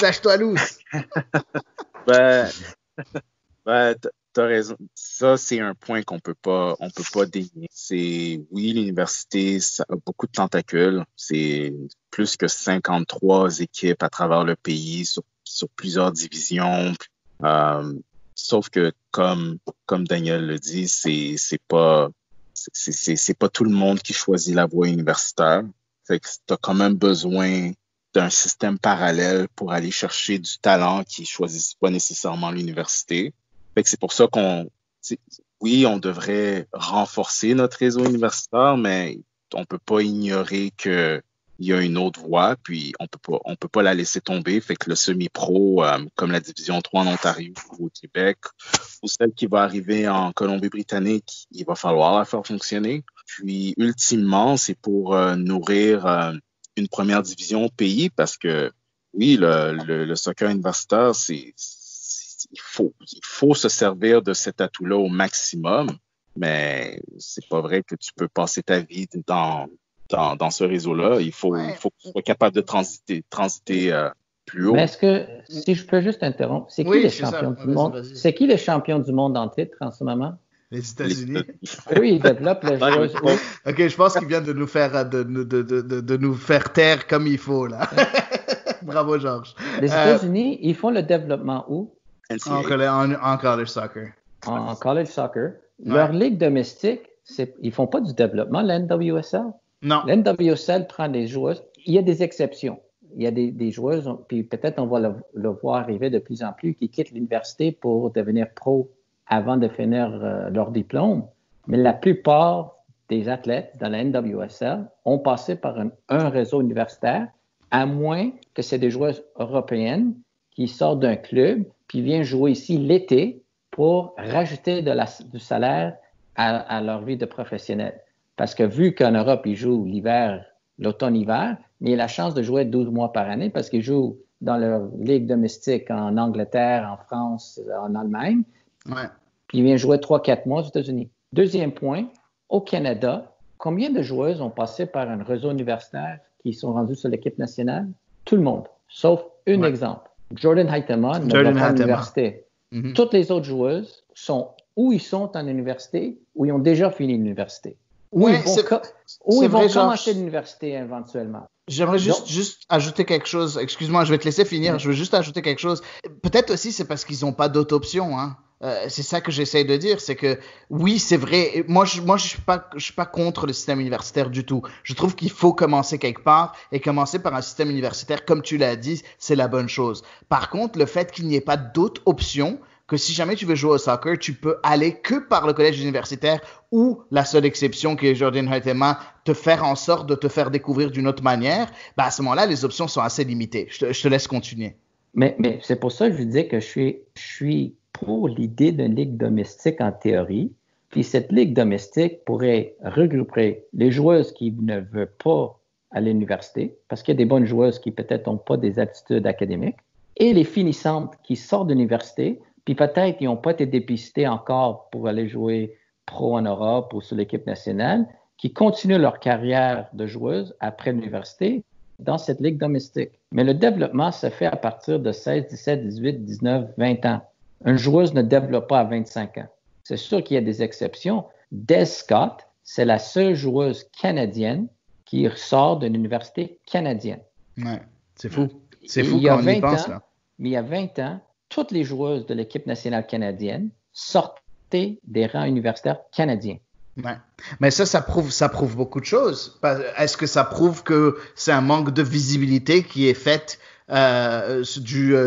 T'as raison. Ça, c'est un point qu'on peut pas dénier. Oui, l'université, ça a beaucoup de tentacules. C'est plus que 53 équipes à travers le pays sur plusieurs divisions. Sauf que, comme Daniel le dit, c'est pas tout le monde qui choisit la voie universitaire. Fait que t'as quand même besoin d'un système parallèle pour aller chercher du talent qui choisissent pas nécessairement l'université. Fait que c'est pour ça oui, on devrait renforcer notre réseau universitaire, mais on peut pas ignorer que il y a une autre voie, puis on peut pas la laisser tomber. Fait que le semi-pro, comme la division 3 en Ontario ou au Québec, ou celle qui va arriver en Colombie-Britannique, il va falloir la faire fonctionner. Puis, ultimement, c'est pour nourrir une première division au pays, parce que oui, le soccer universitaire, il faut se servir de cet atout-là au maximum, mais c'est pas vrai que tu peux passer ta vie dans ce réseau-là. Il faut que tu sois capable de transiter plus haut. Mais est-ce que, si je peux juste interrompre, c'est qui le champion du monde? Vas-y. C'est qui le champion du monde en titre en ce moment? Les États-Unis. Oui, ils développent le joueur. OK, je pense qu'il vient de nous faire de nous faire taire comme il faut là. Bravo Georges. Les États-Unis, ils font le développement où? En college soccer. En college soccer. Leur ligue domestique, ils font pas du développement, la NWSL. Non. La NWSL prend des joueuses. Il y a des exceptions. Il y a des joueuses, puis peut-être on va le voir arriver de plus en plus, qui quittent l'université pour devenir pro avant de finir leur diplôme. Mais la plupart des athlètes dans la NWSL ont passé par un réseau universitaire, à moins que c'est des joueuses européennes qui sortent d'un club puis viennent jouer ici l'été pour rajouter du salaire à leur vie de professionnel. Parce que vu qu'en Europe, ils jouent l'automne-hiver, mais ils ont la chance de jouer 12 mois par année parce qu'ils jouent dans leur ligue domestique en Angleterre, en France, en Allemagne. Ouais. Puis ils viennent jouer 3-4 mois aux États-Unis. Deuxième point, au Canada, combien de joueuses ont passé par un réseau universitaire qui sont rendues sur l'équipe nationale? Tout le monde, sauf un exemple. Jordan Huitema ne va pas à l'université. Mm-hmm. Toutes les autres joueuses sont où ils sont en université ou ils ont déjà fini l'université. Ou ils vont commencer l'université éventuellement. J'aimerais juste ajouter quelque chose. Excuse-moi, je vais te laisser finir. Je veux juste ajouter quelque chose. Peut-être aussi c'est parce qu'ils n'ont pas d'autre option. Hein. C'est ça que j'essaie de dire, c'est que oui, c'est vrai. Moi, je suis pas contre le système universitaire du tout. Je trouve qu'il faut commencer quelque part et commencer par un système universitaire, comme tu l'as dit, c'est la bonne chose. Par contre, le fait qu'il n'y ait pas d'autres options, que si jamais tu veux jouer au soccer, tu peux aller que par le collège universitaire ou la seule exception qui est Jordan Huitema, te faire en sorte de te faire découvrir d'une autre manière, ben à ce moment-là, les options sont assez limitées. Je te laisse continuer. Mais c'est pour ça que je dis que je suis pour l'idée d'une ligue domestique en théorie. Puis cette ligue domestique pourrait regrouper les joueuses qui ne veulent pas aller à l'université, parce qu'il y a des bonnes joueuses qui peut-être n'ont pas des aptitudes académiques, et les finissantes qui sortent de l'université, puis peut-être ils n'ont pas été dépistés encore pour aller jouer pro en Europe ou sur l'équipe nationale, qui continuent leur carrière de joueuse après l'université dans cette ligue domestique. Mais le développement se fait à partir de 16, 17, 18, 19, 20 ans. Une joueuse ne développe pas à 25 ans. C'est sûr qu'il y a des exceptions. Des Scott, c'est la seule joueuse canadienne qui sort d'une université canadienne. Ouais, c'est fou. C'est fou quand on y pense, là. Mais il y a 20 ans, toutes les joueuses de l'équipe nationale canadienne sortaient des rangs universitaires canadiens. Ouais. Mais ça prouve beaucoup de choses. Est-ce que ça prouve que c'est un manque de visibilité qui est fait du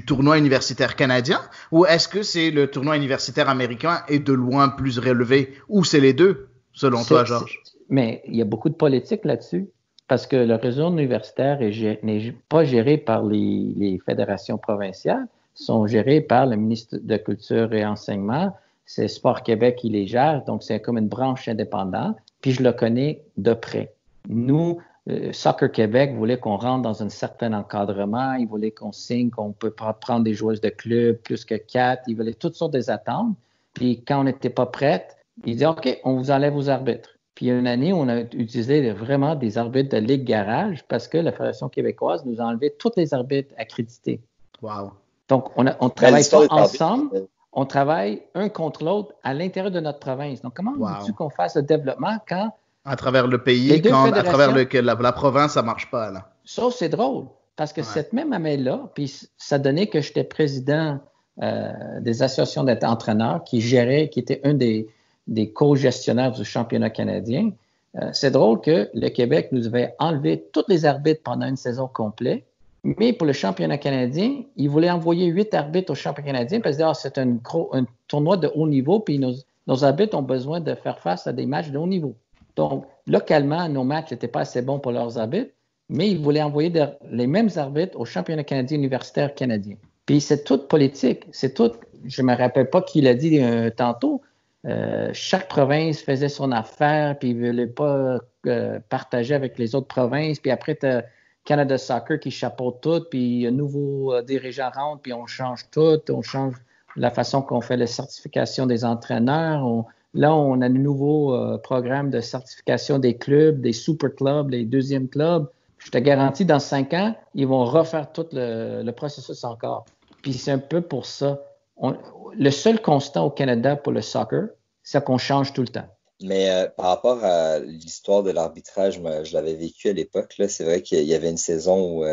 tournoi universitaire canadien, ou est-ce que c'est le tournoi universitaire américain est de loin plus relevé, ou c'est les deux, selon toi, Georges? Mais il y a beaucoup de politique là-dessus, parce que le réseau universitaire n'est pas géré par les fédérations provinciales, sont gérés par le ministre de Culture et Enseignement. C'est Sport Québec qui les gère, donc c'est comme une branche indépendante, puis je le connais de près. Nous, Soccer Québec voulait qu'on rentre dans un certain encadrement, ils voulaient qu'on signe, qu'on peut prendre des joueuses de club, plus que 4, ils voulaient toutes sortes des attentes. Puis quand on n'était pas prête, ils disaient « OK, on vous enlève aux arbitres ». Puis une année, on a utilisé vraiment des arbitres de Ligue Garage parce que la Fédération québécoise nous a enlevé tous les arbitres accrédités. Wow. Donc, on travaille pas ensemble, on travaille un contre l'autre à l'intérieur de notre province. Donc, comment veux-tu qu'on fasse le développement quand... À travers le pays, à travers la province, ça marche pas, là. Ça, c'est drôle, parce que cette même année-là, puis ça donnait que j'étais président des associations d'entraîneurs qui était un des co-gestionnaires du championnat canadien. C'est drôle que le Québec nous avait enlevé tous les arbitres pendant une saison complète, mais pour le championnat canadien, ils voulaient envoyer 8 arbitres au championnat canadien parce qu'ils disaient c'est un tournoi de haut niveau, puis nos arbitres ont besoin de faire face à des matchs de haut niveau. Donc, localement, nos matchs n'étaient pas assez bons pour leurs arbitres, mais ils voulaient envoyer les mêmes arbitres au championnat canadien universitaire canadien. Puis c'est tout politique, je ne me rappelle pas qui l'a dit tantôt, chaque province faisait son affaire, puis ils ne voulaient pas partager avec les autres provinces, puis après, tu as Canada Soccer qui chapeaute tout, puis un nouveau dirigeant rentre, puis on change tout, on change la façon qu'on fait la certification des entraîneurs, Là, on a un nouveau programme de certification des clubs, des super clubs, les deuxièmes clubs. Je te garantis, dans 5 ans, ils vont refaire tout le processus encore. Puis c'est un peu pour ça. Le seul constant au Canada pour le soccer, c'est qu'on change tout le temps. Mais par rapport à l'histoire de l'arbitrage, je l'avais vécu à l'époque. Là, c'est vrai qu'il y avait une saison où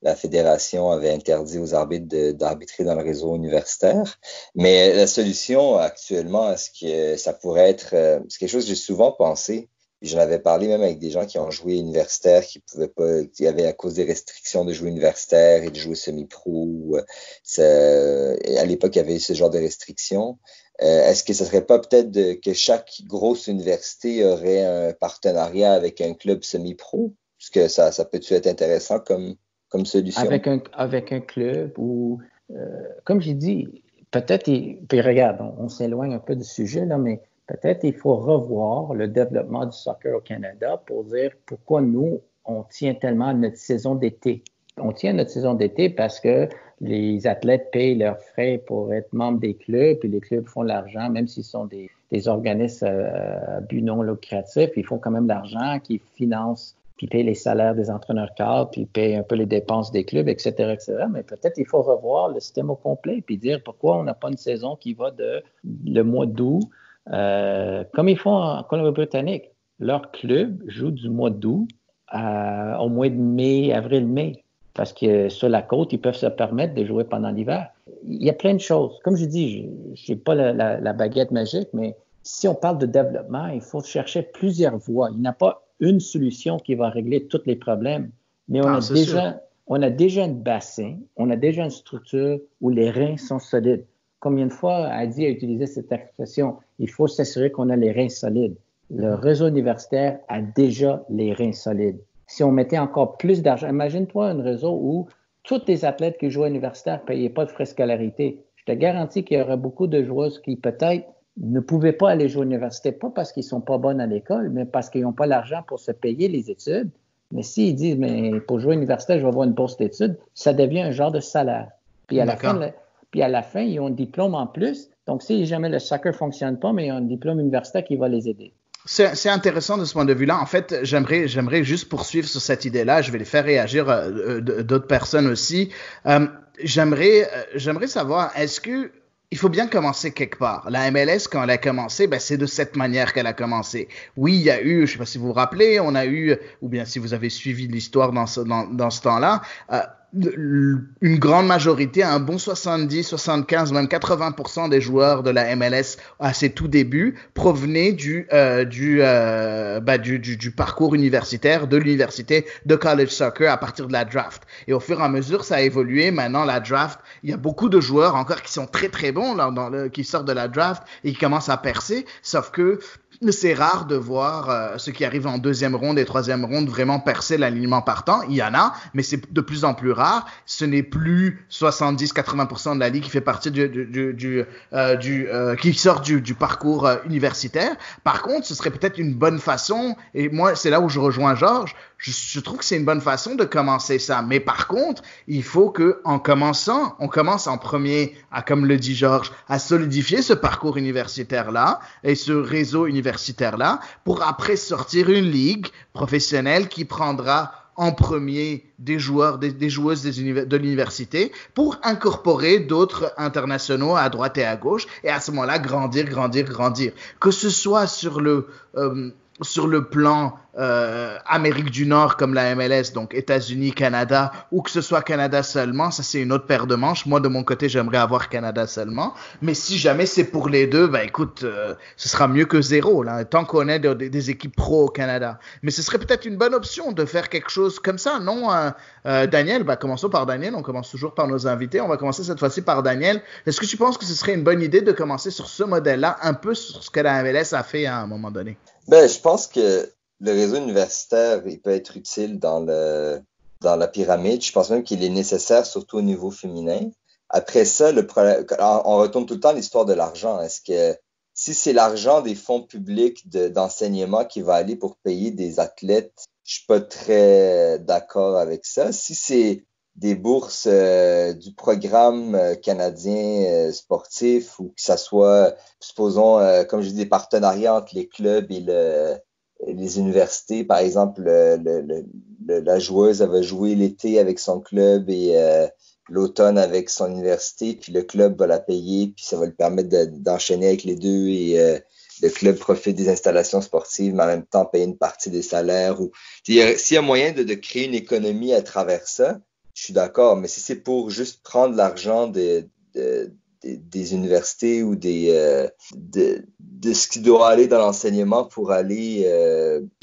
la fédération avait interdit aux arbitres d'arbitrer dans le réseau universitaire. Mais la solution actuellement, est-ce que ça pourrait être... c'est quelque chose que j'ai souvent pensé. J'en avais parlé même avec des gens qui ont joué universitaire, qui pouvaient pas... qui avaient à cause des restrictions de jouer universitaire et de jouer semi-pro. À l'époque, il y avait ce genre de restrictions. Est-ce que ce serait pas peut-être que chaque grosse université aurait un partenariat avec un club semi-pro? Est-ce que ça peut-tu être intéressant comme solution? Avec un club ou, comme j'ai dit, peut-être, puis regarde, on s'éloigne un peu du sujet, là, mais peut-être il faut revoir le développement du soccer au Canada pour dire pourquoi nous, on tient tellement à notre saison d'été. On tient à notre saison d'été parce que les athlètes payent leurs frais pour être membres des clubs, puis les clubs font de l'argent, même s'ils sont des organismes à but non lucratif, ils font quand même de l'argent qui financent, puis payent les salaires des entraîneurs cadres, puis payent un peu les dépenses des clubs, etc., etc. Mais peut-être il faut revoir le système au complet, puis dire pourquoi on n'a pas une saison qui va de le mois d'août, comme ils font en Colombie-Britannique. Leur club joue du mois d'août au mois de mai, avril-mai. Parce que sur la côte, ils peuvent se permettre de jouer pendant l'hiver. Il y a plein de choses. Comme je dis, je n'ai pas la baguette magique, mais si on parle de développement, il faut chercher plusieurs voies. Il n'y a pas une solution qui va régler tous les problèmes. Mais on a déjà un bassin, on a déjà une structure où les reins sont solides. Combien de fois Adi a utilisé cette expression? Il faut s'assurer qu'on a les reins solides. Le réseau universitaire a déjà les reins solides. Si on mettait encore plus d'argent, imagine-toi un réseau où tous les athlètes qui jouent à l'universitaire ne payaient pas de frais de scolarité. Je te garantis qu'il y aurait beaucoup de joueuses qui peut-être ne pouvaient pas aller jouer à l'université, pas parce qu'ils ne sont pas bonnes à l'école, mais parce qu'ils n'ont pas l'argent pour se payer les études. Mais s'ils disent, mais pour jouer à l'université, je vais avoir une bourse d'études, ça devient un genre de salaire. Puis à la fin, ils ont un diplôme en plus. Donc, si jamais le soccer ne fonctionne pas, mais ils ont un diplôme universitaire qui va les aider. C'est intéressant de ce point de vue-là. En fait, j'aimerais juste poursuivre sur cette idée-là. Je vais les faire réagir d'autres personnes aussi. J'aimerais savoir, est-ce que il faut bien commencer quelque part. La MLS, quand elle a commencé, c'est de cette manière qu'elle a commencé. Oui, il y a eu, je sais pas si vous vous rappelez, on a eu, ou bien si vous avez suivi l'histoire dans ce temps-là, une grande majorité, un bon 70, 75, même 80% des joueurs de la MLS à ses tout débuts provenaient du parcours universitaire, de l'université, de college soccer à partir de la draft. Et au fur et à mesure, ça a évolué. Maintenant, la draft, il y a beaucoup de joueurs encore qui sont très très bons qui sortent de la draft et qui commencent à percer. Sauf que c'est rare de voir ceux qui arrivent en deuxième ronde et troisième ronde vraiment percer l'alignement partant. Il y en a, mais c'est de plus en plus rare. Ce n'est plus 70-80% de la ligue qui fait partie qui sort du parcours universitaire. Par contre, ce serait peut-être une bonne façon, et moi, c'est là où je rejoins Georges, je trouve que c'est une bonne façon de commencer ça. Mais par contre, il faut que, en commençant, on commence en premier, comme le dit Georges, à solidifier ce parcours universitaire-là et ce réseau universitaire-là pour après sortir une ligue professionnelle qui prendra en premier des joueurs, des joueuses de l'université pour incorporer d'autres internationaux à droite et à gauche et à ce moment-là grandir. Que ce soit sur le plan Amérique du Nord comme la MLS, donc États-Unis, Canada, ou que ce soit Canada seulement, ça c'est une autre paire de manches. Moi de mon côté, j'aimerais avoir Canada seulement, mais si jamais c'est pour les deux, écoute, ce sera mieux que zéro là, tant qu'on est des équipes pro au Canada. Mais ce serait peut-être une bonne option de faire quelque chose comme ça, non Daniel, commençons par Daniel, on commence toujours par nos invités, on va commencer cette fois-ci par Daniel. Est-ce que tu penses que ce serait une bonne idée de commencer sur ce modèle-là, un peu sur ce que la MLS a fait à un moment donné? Je pense que le réseau universitaire, il peut être utile dans la pyramide. Je pense même qu'il est nécessaire, surtout au niveau féminin. Après ça, on retourne tout le temps à l'histoire de l'argent. Est-ce que si c'est l'argent des fonds publics d'enseignement qui va aller pour payer des athlètes, je suis pas très d'accord avec ça. Si c'est des bourses du programme canadien sportif ou que ça soit, supposons, comme je dis, des partenariats entre les clubs et les universités. Par exemple, la joueuse, elle va jouer l'été avec son club et l'automne avec son université, puis le club va la payer, puis ça va lui permettre d'enchaîner avec les deux et le club profite des installations sportives, mais en même temps payer une partie des salaires. S'il y a moyen de créer une économie à travers ça, je suis d'accord, mais si c'est pour juste prendre l'argent des universités ou de ce qui doit aller dans l'enseignement pour aller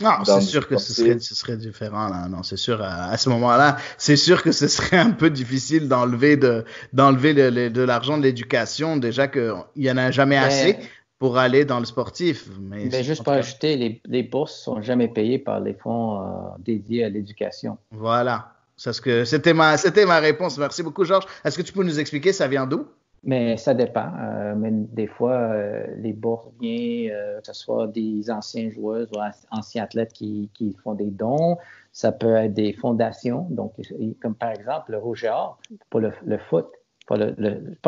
non, c'est sûr que ce serait différent là. Non, c'est sûr à ce moment-là, c'est sûr que ce serait un peu difficile d'enlever de l'argent de l'éducation, déjà qu'il y en a jamais assez pour aller dans le sportif. Mais juste pour ajouter, les bourses sont jamais payées par les fonds dédiés à l'éducation. Voilà. C'était ma réponse. Merci beaucoup, Georges. Est-ce que tu peux nous expliquer ça vient d'où? Mais ça dépend. Mais des fois, les boursiers, que ce soit des anciens joueurs ou anciens athlètes qui font des dons, ça peut être des fondations. Donc, comme par exemple le Rouge et Or, pour le foot, pas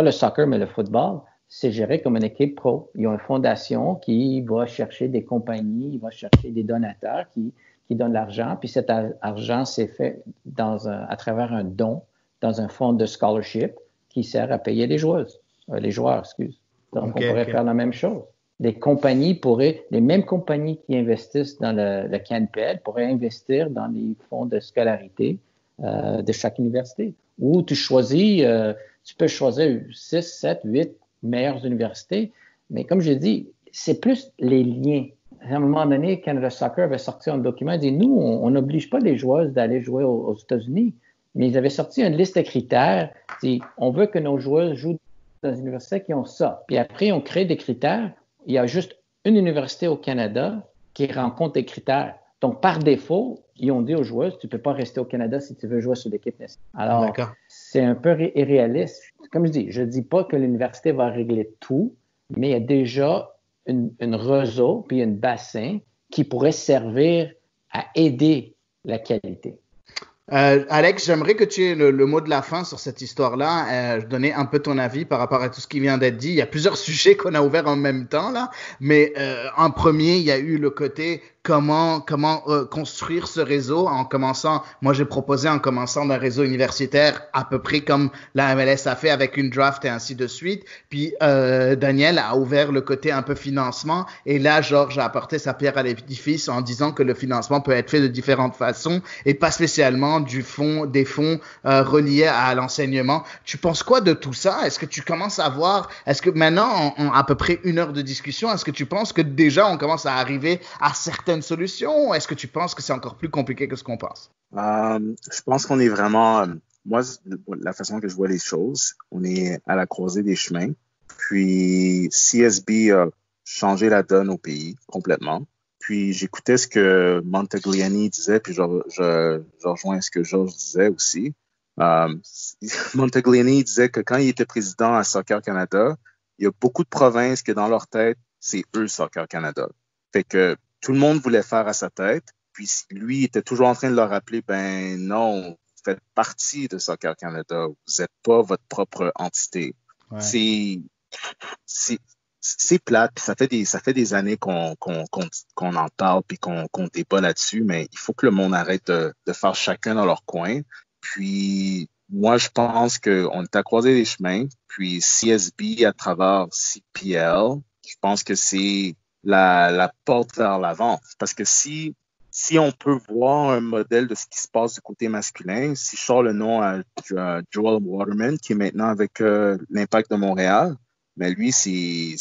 le soccer, mais le football, c'est géré comme une équipe pro. Ils ont une fondation qui va chercher des compagnies, il va chercher des donateurs qui donnent l'argent. Puis cet argent, c'est fait à travers un don dans un fonds de scholarship qui sert à payer les joueurs, excuse. Donc, on pourrait faire la même chose. Les mêmes compagnies qui investissent dans le CanPed pourraient investir dans les fonds de scolarité de chaque université. Ou tu peux choisir 6, 7, 8 meilleures universités. Mais comme j'ai dit, c'est plus les liens. À un moment donné, Canada Soccer avait sorti un document, il dit, nous, on n'oblige pas les joueuses d'aller jouer aux États-Unis. Mais ils avaient sorti une liste de critères. On veut que nos joueurs jouent dans des universités qui ont ça. Puis après, on crée des critères. Il y a juste une université au Canada qui rencontre des critères. Donc, par défaut, ils ont dit aux joueurs, tu ne peux pas rester au Canada si tu veux jouer sur l'équipe nationale. Alors, c'est un peu irréaliste. Comme je ne dis pas que l'université va régler tout, mais il y a déjà une réseau puis un bassin qui pourrait servir à aider la qualité. Alex, j'aimerais que tu aies le mot de la fin sur cette histoire-là. Donner un peu ton avis par rapport à tout ce qui vient d'être dit. Il y a plusieurs sujets qu'on a ouverts en même temps là, mais en premier, il y a eu le côté comment construire ce réseau en commençant. Moi, j'ai proposé en commençant d'un réseau universitaire à peu près comme la MLS a fait avec une draft et ainsi de suite. Puis Daniel a ouvert le côté un peu financement et là, Georges a apporté sa pierre à l'édifice en disant que le financement peut être fait de différentes façons et pas spécialement des fonds reliés à l'enseignement. Tu penses quoi de tout ça? Est-ce que tu commences à voir, est-ce que maintenant, en à peu près 1 heure de discussion, est-ce que tu penses que déjà on commence à arriver à certaines solutions? Ou est-ce que tu penses que c'est encore plus compliqué que ce qu'on pense? Je pense qu'on est vraiment, moi, la façon que je vois les choses, on est à la croisée des chemins. Puis CSB a changé la donne au pays complètement. Puis j'écoutais ce que Montagliani disait, puis je rejoins ce que Georges disait aussi. Montagliani disait que quand il était président à Soccer Canada, il y a beaucoup de provinces que dans leur tête, c'est eux Soccer Canada. Fait que tout le monde voulait faire à sa tête, puis lui était toujours en train de leur rappeler, ben non, vous faites partie de Soccer Canada, vous n'êtes pas votre propre entité. Ouais. C'est plate, puis ça fait des années qu'on en parle puis qu'on débat là-dessus, mais il faut que le monde arrête de faire chacun dans leur coin. Puis moi, je pense qu'on est à croiser les chemins, puis CSB à travers CPL, je pense que c'est la porte vers l'avant. Parce que si on peut voir un modèle de ce qui se passe du côté masculin, si je sors le nom à Joel Waterman, qui est maintenant avec l'Impact de Montréal, mais lui, c'est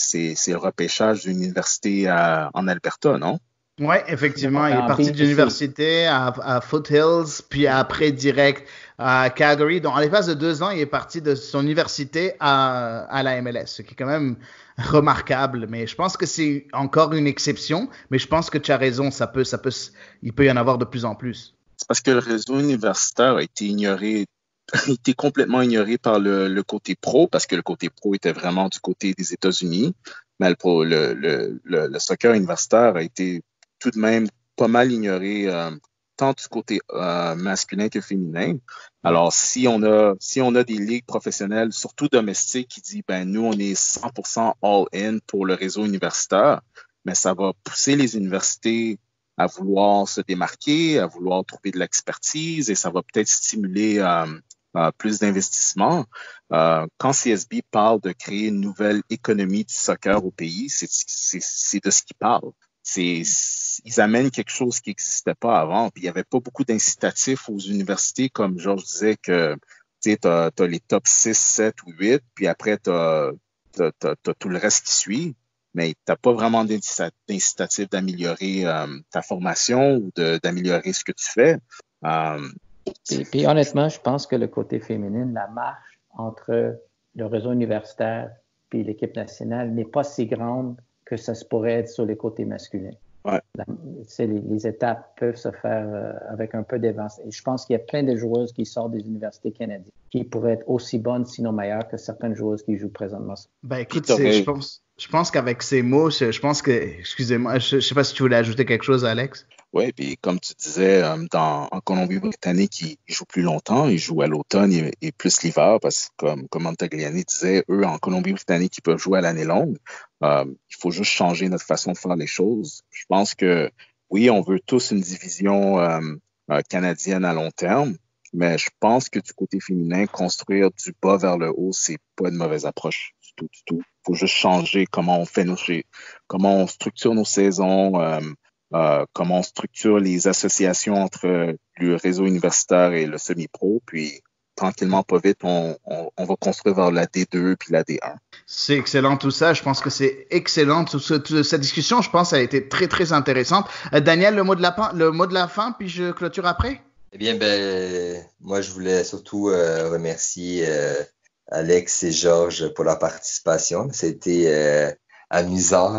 le repêchage d'une université en Alberta, non? Oui, effectivement, il est parti de l'université à Foothills, puis après direct à Calgary. Donc, en l'espace de 2 ans, il est parti de son université à la MLS, ce qui est quand même remarquable. Mais je pense que c'est encore une exception. Mais je pense que tu as raison, il peut y en avoir de plus en plus. C'est parce que le réseau universitaire a été ignoré. Il était complètement ignoré par le côté pro, parce que le côté pro était vraiment du côté des États-Unis. Mais le soccer universitaire a été tout de même pas mal ignoré, tant du côté masculin que féminin. Alors, si on a des ligues professionnelles, surtout domestiques, qui disent, ben nous, on est 100% all-in pour le réseau universitaire, mais ça va pousser les universités à vouloir se démarquer, à vouloir trouver de l'expertise, et ça va peut-être stimuler plus d'investissement. Quand CSB parle de créer une nouvelle économie du soccer au pays, c'est de ce qu'ils parlent. Ils amènent quelque chose qui n'existait pas avant. Puis il n'y avait pas beaucoup d'incitatifs aux universités, comme Georges disait, que tu as les top 6, 7 ou 8, puis après tu as tout le reste qui suit, mais tu n'as pas vraiment d'incitatif d'améliorer ta formation ou d'améliorer ce que tu fais. Puis honnêtement, je pense que le côté féminin, la marche entre le réseau universitaire et l'équipe nationale n'est pas si grande que ça se pourrait être sur les côtés masculins. Ouais. Les étapes peuvent se faire avec un peu d'avance. Et je pense qu'il y a plein de joueuses qui sortent des universités canadiennes qui pourraient être aussi bonnes, sinon meilleures, que certaines joueuses qui jouent présentement. Ben écoute, je pense qu'avec ces mots, je pense que, excusez-moi, je ne sais pas si tu voulais ajouter quelque chose, Alex. Oui, puis comme tu disais, en Colombie-Britannique, ils jouent plus longtemps, ils jouent à l'automne et plus l'hiver, parce que comme Montagliani disait, eux, en Colombie-Britannique, ils peuvent jouer à l'année longue. Il faut juste changer notre façon de faire les choses. Je pense que, oui, on veut tous une division canadienne à long terme, mais je pense que du côté féminin, construire du bas vers le haut, c'est pas une mauvaise approche du tout. Il faut juste changer comment on structure nos saisons, comment on structure les associations entre le réseau universitaire et le semi-pro, puis tranquillement, pas vite, on va construire vers la D2 puis la D1. C'est excellent tout ça. Je pense que c'est excellent. Toute cette discussion, je pense, a été très, très intéressante. Daniel, le mot de la fin, puis je clôture après. Eh bien, moi, je voulais surtout remercier Alex et Georges pour leur participation. C'était amusant.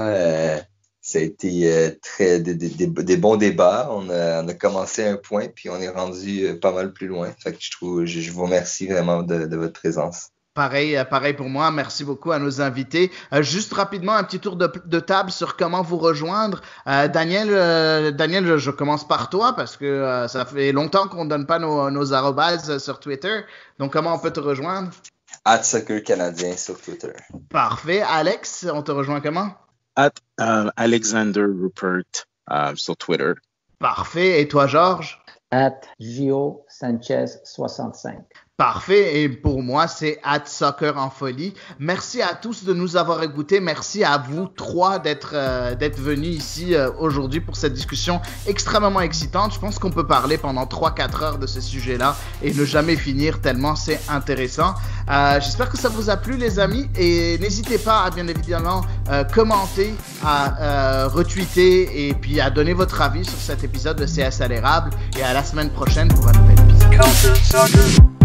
Ça a été des bons débats. On a commencé à un point, puis on est rendu pas mal plus loin. Fait que je vous remercie vraiment de votre présence. Pareil pour moi. Merci beaucoup à nos invités. Juste rapidement, un petit tour de table sur comment vous rejoindre. Daniel, je commence par toi parce que ça fait longtemps qu'on ne donne pas nos arrobases sur Twitter. Donc, comment on peut te rejoindre? @soccercanadien sur Twitter. Parfait. Alex, on te rejoint comment? @Alexander Rupert sur Twitter. Parfait. Et toi, Georges? @Gio Sanchez 65. Parfait. Et pour moi, c'est @Soccer en folie. Merci à tous de nous avoir écoutés. Merci à vous trois d'être venus ici aujourd'hui pour cette discussion extrêmement excitante. Je pense qu'on peut parler pendant 3-4 heures de ce sujet-là et ne jamais finir tellement c'est intéressant. J'espère que ça vous a plu, les amis. Et n'hésitez pas à bien évidemment commenter, à retweeter et puis à donner votre avis sur cet épisode de CS à l'érable. Et à la semaine prochaine pour un nouvel épisode.